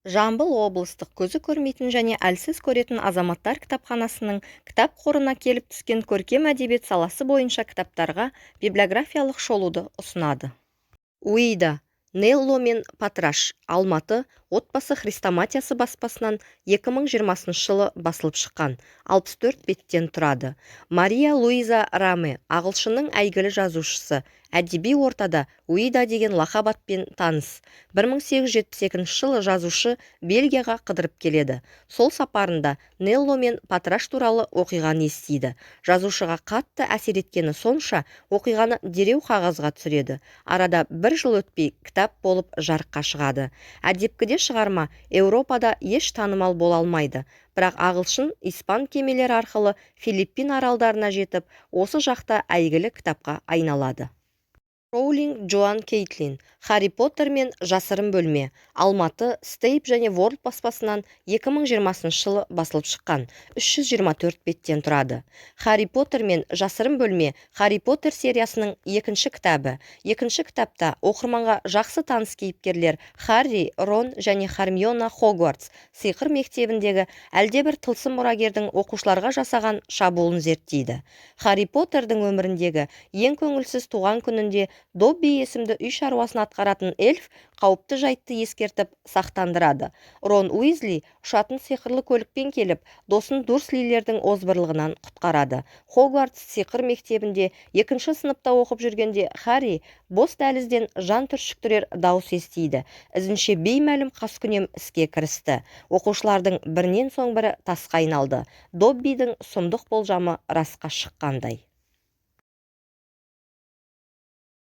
Жамбыл облыстық көзі көрмейтін және әлсіз көретін азаматтар кітапханасының кітап қорына келіп түскен көркем әдебиет саласы бойынша кітаптарға библиографиялық шолуды ұсынады. Уида, Нелло мен Патраш, Алматы, Отбасы хрестоматиясы баспасынан 2020 жылы басылып шыққан, 64 беттен тұрады. Мария Луиза Раме, ағылшынның әйгілі жазушысы, әдеби ортада Уида деген лақап атпен таныс. 1872 жылы жазушы Бельгияға қыдырып келеді. Сол сапарында Нелло мен Патраш туралы оқиғаны естиді. Жазушыға қатты әсер еткені сонша, оқиғаны дереу қағазға түсіреді. Арада бір жыл өтпей кітап болып жарыққа шығады. Әдепкіде шығарма Еуропада еш танымал бола алмайды. Бірақ ағылшын, испан кемелері арқылы Филиппин аралдарына жетіп, осы жақта әйгілі кітапқа айналады. Роулинг Джоан Кейтлин, Харри Поттер мен жасырын бөлме, Алматы, Стейп және Ворд баспасынан 2020 жылы басылып шыққан, 324 беттен тұрады. Харри Поттер мен жасырын бөлме Харри Поттер сериясының екінші кітабы. Екінші кітапта оқырманға жақсы таныс кейіпкерлер Харри, Рон және Хармиона Хогвартс сиқыр мектебіндегі әлдебір тылсым мұрагердің оқушыларға жасаған шабуылын зерттейді. Харри Поттердің өміріндегі ең көңілсіз туған күнінде Добби есімді үй шаруасын атқаратын эльф қауіпті жайтты ескертіп сақтандырады. Рон Уизли ұшатын сиқырлы көлікпен келіп, досын Дурслилердің озбырлығынан құтқарады. Хогвартс сиқыр мектебінде 2-ші сыныпта оқып жүргенде Харри бос дәлізден жан түршіктірер дауыс естиді. Ізінше беймәлім қаскүнем іске кірісті. Оқушылардың бірінен соң бірі тасқа айналды. Доббидің сұмдық болжамы расқа шыққандай.